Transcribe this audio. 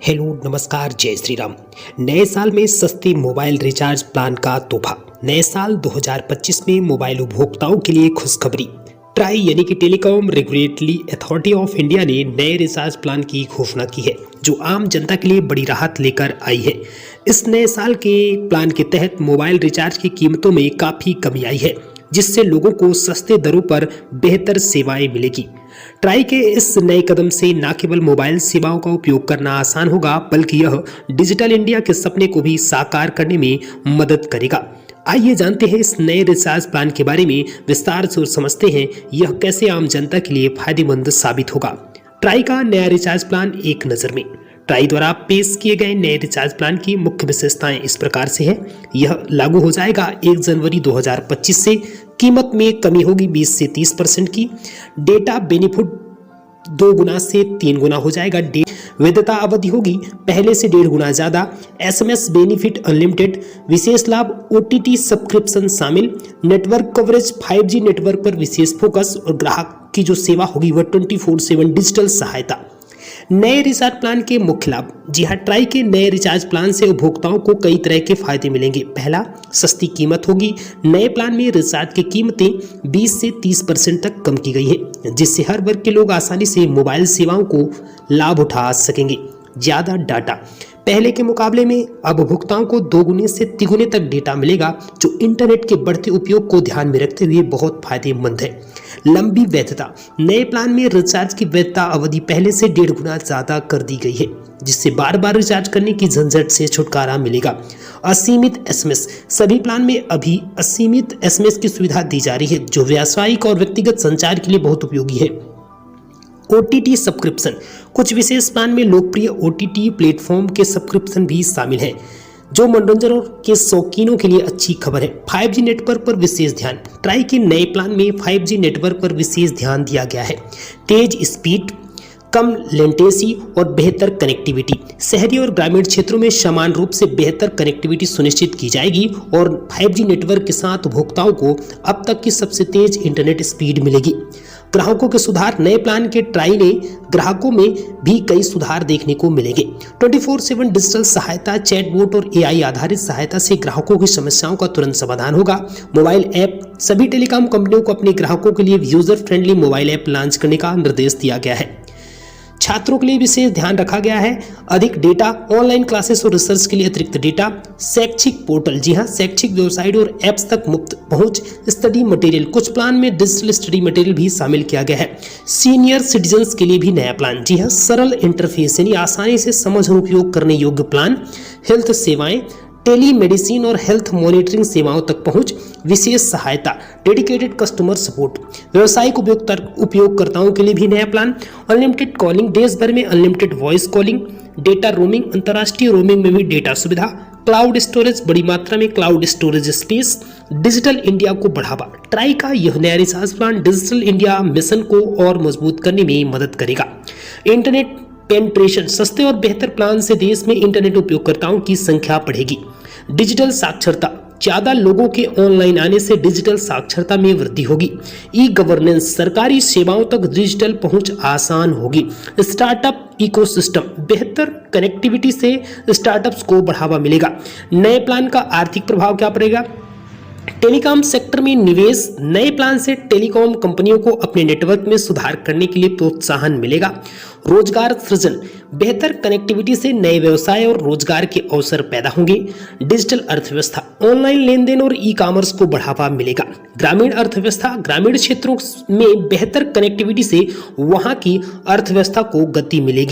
Hello नमस्कार जय श्री राम। नए साल में सस्ते मोबाइल रिचार्ज प्लान का तोहफा। नए साल 2025 में मोबाइल उपभोक्ताओं के लिए खुशखबरी। ट्राई यानी कि telecom regulatory authority of India ने नए रिचार्ज प्लान की घोषणा की है जो आम जनता के लिए बड़ी राहत लेकर आई है। इस नए साल के प्लान के तहत मोबाइल रिचार्ज की कीमतों में काफ़ी कमी आई है जिससे लोगों को सस्ते दरों पर बेहतर सेवाएं मिलेगी। ट्राई के इस नए कदम से न केवल मोबाइल सेवाओं का उपयोग करना आसान होगा बल्कि यह डिजिटल इंडिया के सपने को भी साकार करने में मदद करेगा। आइए जानते हैं इस नए रिचार्ज प्लान के बारे में विस्तार से और समझते हैं यह कैसे आम जनता के लिए फायदेमंद साबित होगा। ट्राई का नया रिचार्ज प्लान एक नज़र में। ट्राई द्वारा पेश किए गए नए रिचार्ज प्लान की मुख्य विशेषताएं इस प्रकार से है। यह लागू हो जाएगा 1 जनवरी 2025 से। कीमत में कमी होगी 20 से 30% की। डेटा बेनिफिट 2 गुना से 3 गुना हो जाएगा। वैधता अवधि होगी पहले से 1.5 गुना ज़्यादा। SMS benefit unlimited. विशेष लाभ OTT सब्सक्रिप्शन शामिल। नेटवर्क कवरेज 5G नेटवर्क पर विशेष फोकस और ग्राहक की जो सेवा होगी वह 24/7 डिजिटल सहायता। नए रिचार्ज प्लान के मुख्य लाभ। जी हाँ, ट्राई के नए रिचार्ज प्लान से उपभोक्ताओं को कई तरह के फायदे मिलेंगे। पहला, सस्ती कीमत होगी। नए प्लान में रिचार्ज की कीमतें 20 से 30% तक कम की गई है जिससे हर वर्ग के लोग आसानी से मोबाइल सेवाओं को लाभ उठा सकेंगे। ज़्यादा डाटा। पहले के मुकाबले में अब उपभोक्ताओं को 2 गुने से 3 गुने तक डेटा मिलेगा जो इंटरनेट के बढ़ते उपयोग को ध्यान में रखते हुए बहुत फायदेमंद है। लंबी वैधता। नए प्लान में रिचार्ज की वैधता अवधि पहले से 1.5 गुना ज़्यादा कर दी गई है जिससे बार बार रिचार्ज करने की झंझट से छुटकारा मिलेगा। असीमित SMS। सभी प्लान में अभी असीमित SMS की सुविधा दी जा रही है जो व्यावसायिक और व्यक्तिगत संचार के लिए बहुत उपयोगी है। OTT subscription. कुछ विशेष प्लान में लोकप्रिय OTT प्लेटफॉर्म के सब्सक्रिप्शन भी शामिल हैं जो मनोरंजन के शौकीनों के लिए अच्छी खबर है। 5G नेटवर्क पर विशेष ध्यान। ट्राई के नए प्लान में 5G नेटवर्क पर विशेष ध्यान दिया गया है। तेज स्पीड, कम लेटेंसी और बेहतर कनेक्टिविटी। शहरी और ग्रामीण क्षेत्रों में समान रूप से बेहतर कनेक्टिविटी सुनिश्चित की जाएगी और 5G नेटवर्क के साथ उपभोक्ताओं को अब तक की सबसे तेज इंटरनेट स्पीड मिलेगी। ग्राहकों के सुधार। नए प्लान के ट्राई ने ग्राहकों में भी कई सुधार देखने को मिलेंगे। 24/7 डिजिटल सहायता, चैटबॉट और AI आधारित सहायता से ग्राहकों की समस्याओं का तुरंत समाधान होगा। Mobile app. सभी टेलीकॉम कंपनियों को अपने ग्राहकों के लिए user friendly mobile app launch करने का निर्देश दिया गया है। छात्रों के लिए विशेष ध्यान रखा गया है। अधिक डेटा, ऑनलाइन क्लासेस और रिसर्च के लिए अतिरिक्त डेटा। शैक्षिक पोर्टल। जी हाँ, शैक्षिक वेबसाइट और ऐप्स तक मुफ्त पहुंच। Study material. कुछ प्लान में डिजिटल स्टडी मटेरियल भी शामिल किया गया है। सीनियर सिटीजन्स के लिए भी नया प्लान। जी हाँ, सरल इंटरफेस यानी आसानी से समझ और उपयोग करने योग्य प्लान। हेल्थ सेवाएं। टेली मेडिसिन और हेल्थ मॉनिटरिंग सेवाओं तक पहुंच। विशेष सहायता। Dedicated customer support. व्यावसायिक उपयोगकर्ताओं के लिए भी नया प्लान। Unlimited calling. देश भर में unlimited voice calling. Data roaming. अंतर्राष्ट्रीय रोमिंग में भी डेटा सुविधा। Cloud storage. बड़ी मात्रा में cloud storage space. Digital India को बढ़ावा। ट्राई का यह नया recharge plan digital India mission को और मजबूत करने में मदद करेगा। Internet penetration. सस्ते और बेहतर प्लान से देश में इंटरनेट उपयोगकर्ताओं की संख्या बढ़ेगी। डिजिटल साक्षरता। ज़्यादा लोगों के ऑनलाइन आने से डिजिटल साक्षरता में वृद्धि होगी। ई-गवर्नेंस। सरकारी सेवाओं तक डिजिटल पहुंच आसान होगी। Startup ecosystem. बेहतर कनेक्टिविटी से स्टार्टअप्स को बढ़ावा मिलेगा। नए प्लान का आर्थिक प्रभाव क्या पड़ेगा? टेलीकॉम सेक्टर में निवेश। नए प्लान से टेलीकॉम कंपनियों को अपने नेटवर्क में सुधार करने के लिए प्रोत्साहन मिलेगा। रोजगार सृजन। बेहतर कनेक्टिविटी से नए व्यवसाय और रोजगार के अवसर पैदा होंगे। डिजिटल अर्थव्यवस्था। ऑनलाइन लेन देन और ई-कॉमर्स को बढ़ावा मिलेगा। ग्रामीण अर्थव्यवस्था। ग्रामीण क्षेत्रों में बेहतर कनेक्टिविटी से वहां की अर्थव्यवस्था को गति मिलेगी।